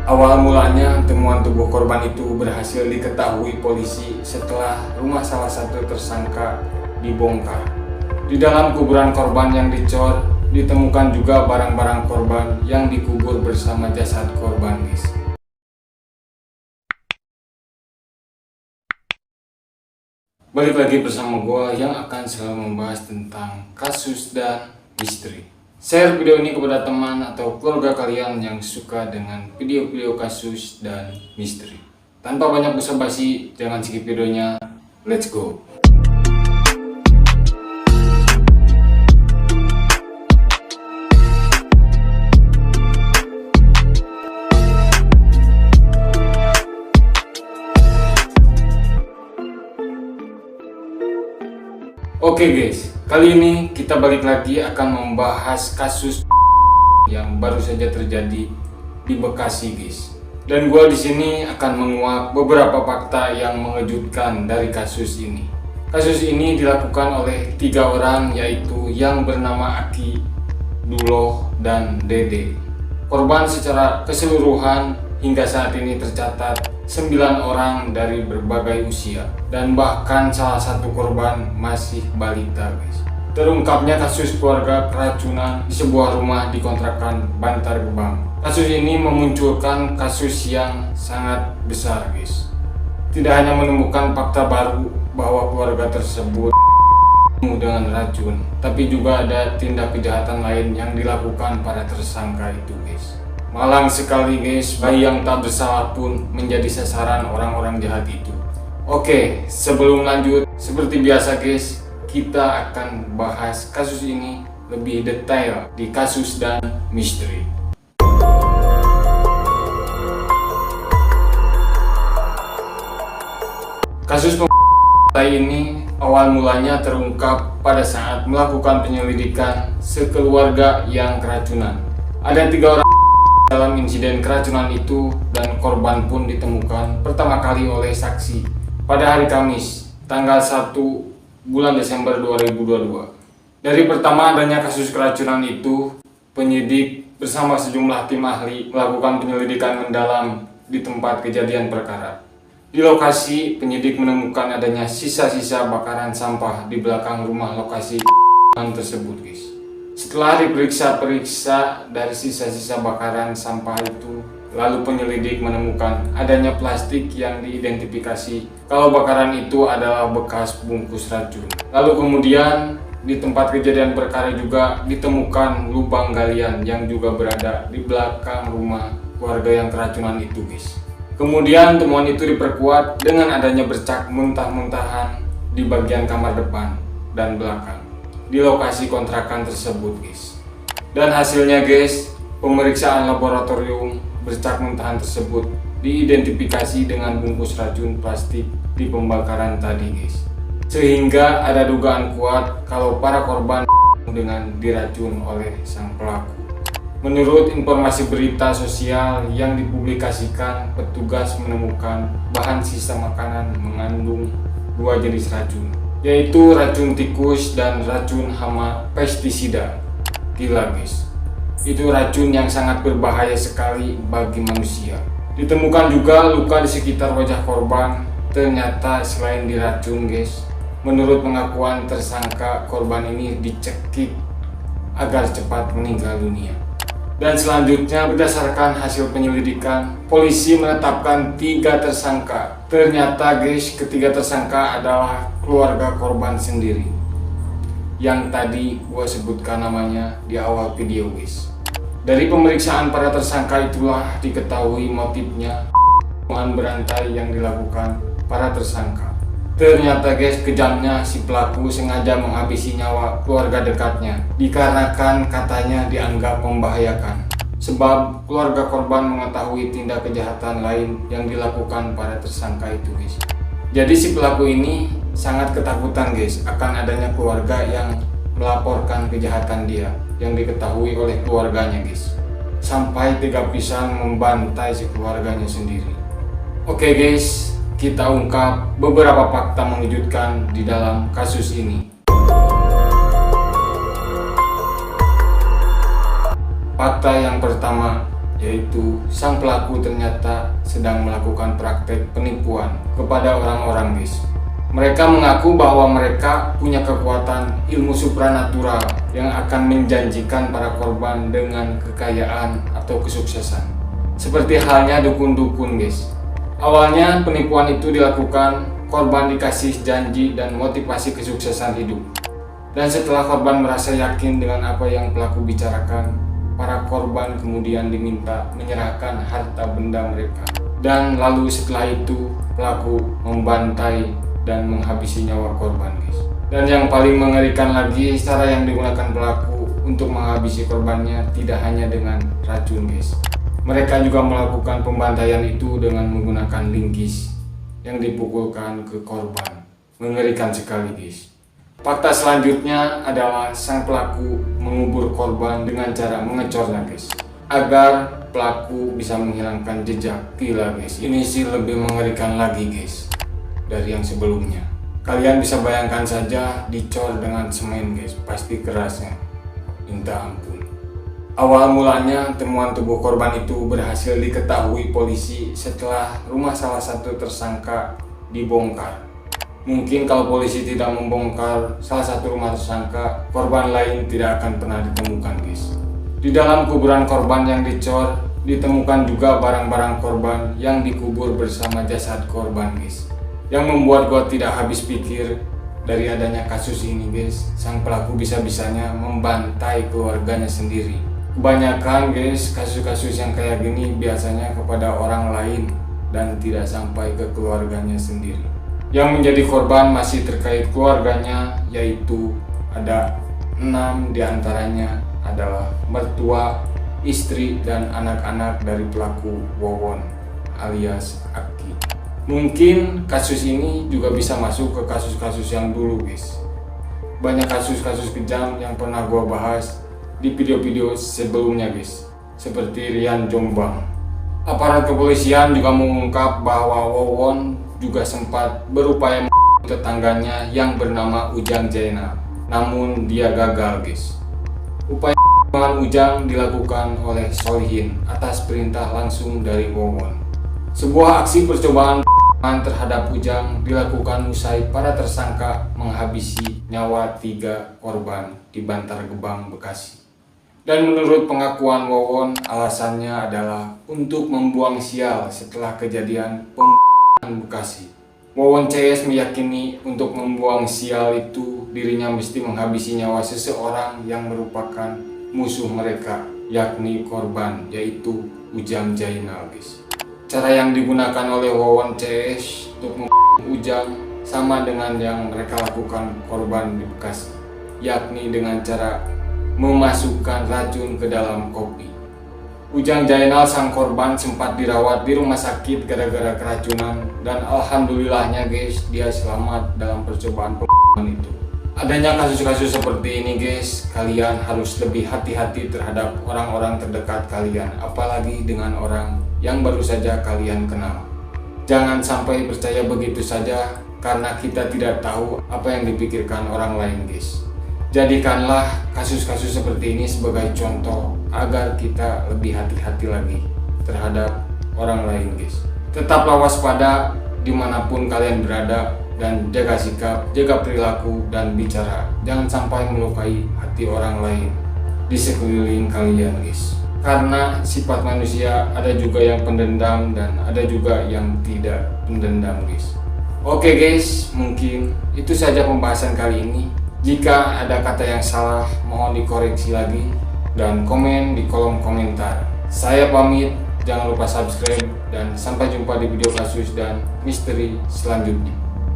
Awal mulanya temuan tubuh korban itu berhasil diketahui polisi setelah rumah salah satu tersangka dibongkar. Di dalam kuburan korban yang dicor, ditemukan juga barang-barang korban yang dikubur bersama jasad korban, guys. Balik lagi bersama gue yang akan selalu membahas tentang kasus dan misteri. Share video ini kepada teman atau keluarga kalian yang suka dengan video-video kasus dan misteri. Tanpa banyak basa-basi, jangan skip videonya. Let's go! Oke guys, kali ini kita balik lagi akan membahas kasus yang baru saja terjadi di Bekasi, guys. Dan gue di sini akan menguak beberapa fakta yang mengejutkan dari kasus ini. Kasus ini dilakukan oleh 3 orang, yaitu yang bernama Aki, Duloh, dan Dede. Korban secara keseluruhan hingga saat ini tercatat 9 orang dari berbagai usia, dan bahkan salah satu korban masih balita, guys. Terungkapnya kasus keluarga keracunan di sebuah rumah di kontrakan Bantar Gebang. Kasus ini memunculkan kasus yang sangat besar, guys. Tidak hanya menemukan fakta baru bahwa keluarga tersebut dengan racun, tapi juga ada tindak kejahatan lain yang dilakukan para tersangka itu, guys. Malang sekali, guys, bayi yang tak bersalah pun menjadi sasaran orang-orang jahat itu. Oke, sebelum lanjut, seperti biasa guys, kita akan bahas kasus ini lebih detail di kasus dan misteri. Kasus pembunuhan ini awal mulanya terungkap pada saat melakukan penyelidikan sekeluarga yang keracunan. Ada 3 orang dalam insiden keracunan itu, dan korban pun ditemukan pertama kali oleh saksi pada hari Kamis tanggal 1 bulan Desember 2022. Dari pertama adanya kasus keracunan itu, penyidik bersama sejumlah tim ahli melakukan penyelidikan mendalam di tempat kejadian perkara. Di lokasi, penyidik menemukan adanya sisa-sisa bakaran sampah di belakang rumah lokasi tersebut, guys. Setelah diperiksa dari sisa-sisa bakaran sampah itu, lalu penyelidik menemukan adanya plastik yang diidentifikasi kalau bakaran itu adalah bekas bungkus racun. Lalu kemudian di tempat kejadian perkara juga ditemukan lubang galian yang juga berada di belakang rumah warga yang keracunan itu, guys. Kemudian temuan itu diperkuat dengan adanya bercak muntah-muntahan di bagian kamar depan dan belakang di lokasi kontrakan tersebut, guys. Dan hasilnya, guys, pemeriksaan laboratorium bercak muntahan tersebut diidentifikasi dengan bungkus racun plastik di pembakaran tadi, guys. Sehingga ada dugaan kuat kalau para korban dengan diracun oleh sang pelaku. Menurut informasi berita sosial yang dipublikasikan, petugas menemukan bahan sisa makanan mengandung 2 jenis racun, yaitu racun tikus dan racun hama pestisida. Gila, guys, itu racun yang sangat berbahaya sekali bagi manusia. Ditemukan juga luka di sekitar wajah korban. Ternyata selain diracun, guys, menurut pengakuan tersangka, korban ini dicekik agar cepat meninggal dunia. Dan selanjutnya, berdasarkan hasil penyelidikan, polisi menetapkan 3 tersangka. Ternyata, guys, ketiga tersangka adalah keluarga korban sendiri, yang tadi gue sebutkan namanya di awal video, guys. Dari pemeriksaan para tersangka itulah diketahui motifnya pembunuhan berantai yang dilakukan para tersangka. Ternyata, guys, kejamnya si pelaku sengaja menghabisi nyawa keluarga dekatnya dikarenakan katanya dianggap membahayakan. Sebab keluarga korban mengetahui tindak kejahatan lain yang dilakukan para tersangka itu, guys. Jadi si pelaku ini sangat ketakutan, guys, akan adanya keluarga yang melaporkan kejahatan dia yang diketahui oleh keluarganya, guys. Sampai tega pisan membantai si keluarganya sendiri. Oke, guys, kita ungkap beberapa fakta mengejutkan di dalam kasus ini. Fakta yang pertama, yaitu sang pelaku ternyata sedang melakukan praktek penipuan kepada orang-orang guys. Mereka mengaku bahwa mereka punya kekuatan ilmu supranatural yang akan menjanjikan para korban dengan kekayaan atau kesuksesan. Seperti halnya dukun-dukun guys. Awalnya penipuan itu dilakukan, korban dikasih janji dan motivasi kesuksesan hidup. Dan setelah korban merasa yakin dengan apa yang pelaku bicarakan, para korban kemudian diminta menyerahkan harta benda mereka. Dan lalu setelah itu pelaku membantai dan menghabisi nyawa korban guys. Dan yang paling mengerikan lagi, cara yang digunakan pelaku untuk menghabisi korbannya tidak hanya dengan racun guys. Mereka juga melakukan pembantaian itu dengan menggunakan linggis yang dipukulkan ke korban. Mengerikan sekali guys. Fakta selanjutnya adalah sang pelaku mengubur korban dengan cara mengecornya guys, agar pelaku bisa menghilangkan jejak. Gila guys, ini sih lebih mengerikan lagi guys dari yang sebelumnya. Kalian bisa bayangkan saja dicor dengan semen guys, pasti kerasnya minta ampun. Awal mulanya temuan tubuh korban itu berhasil diketahui polisi setelah rumah salah satu tersangka dibongkar. Mungkin kalau polisi tidak membongkar salah satu rumah tersangka, korban lain tidak akan pernah ditemukan guys. Di dalam kuburan korban yang dicor ditemukan juga barang-barang korban yang dikubur bersama jasad korban guys. Yang membuat gua tidak habis pikir, dari adanya kasus ini guys, sang pelaku bisa-bisanya membantai keluarganya sendiri. Kebanyakan guys, kasus-kasus yang kayak gini biasanya kepada orang lain dan tidak sampai ke keluarganya sendiri. Yang menjadi korban masih terkait keluarganya, yaitu ada 6 diantaranya adalah mertua, istri, dan anak-anak dari pelaku Wawon alias Aki. Mungkin kasus ini juga bisa masuk ke kasus-kasus yang dulu guys. Banyak kasus-kasus kejam yang pernah gua bahas di video-video sebelumnya guys, seperti Rian Jombang. Aparat kepolisian juga mengungkap bahwa Wawon juga sempat berupaya tetangganya yang bernama Ujang Jainal, namun dia gagal guys. Upaya Ujang dilakukan oleh Solihin atas perintah langsung dari Wawon. Sebuah aksi percobaan terhadap Ujang dilakukan usai para tersangka menghabisi nyawa 3 korban di Bantar Gebang, Bekasi. Dan menurut pengakuan Wawon, alasannya adalah untuk membuang sial setelah kejadian pembunuhan Bekasi. Wawon CS meyakini untuk membuang sial itu dirinya mesti menghabisi nyawa seseorang yang merupakan musuh mereka, yakni korban, yaitu Ujang Jainal guys. Cara yang digunakan oleh Wawon CS untuk membunuh Ujang sama dengan yang mereka lakukan korban di Bekasi, yakni dengan cara memasukkan racun ke dalam kopi. Ujang Jainal sang korban sempat dirawat di rumah sakit gara-gara keracunan, dan alhamdulillahnya guys, dia selamat dalam percobaan pembunuhan itu. Adanya kasus-kasus seperti ini guys, kalian harus lebih hati-hati terhadap orang-orang terdekat kalian, apalagi dengan orang yang baru saja kalian kenal. Jangan sampai percaya begitu saja karena kita tidak tahu apa yang dipikirkan orang lain guys. Jadikanlah kasus-kasus seperti ini sebagai contoh agar kita lebih hati-hati lagi terhadap orang lain guys. Tetaplah waspada dimanapun kalian berada dan jaga sikap, jaga perilaku dan bicara. Jangan sampai melukai hati orang lain di sekeliling kalian guys. Karena sifat manusia ada juga yang pendendam dan ada juga yang tidak pendendam guys. Oke guys, mungkin itu saja pembahasan kali ini. Jika ada kata yang salah, mohon dikoreksi lagi dan komen di kolom komentar. Saya pamit, jangan lupa subscribe dan sampai jumpa di video kasus dan misteri selanjutnya.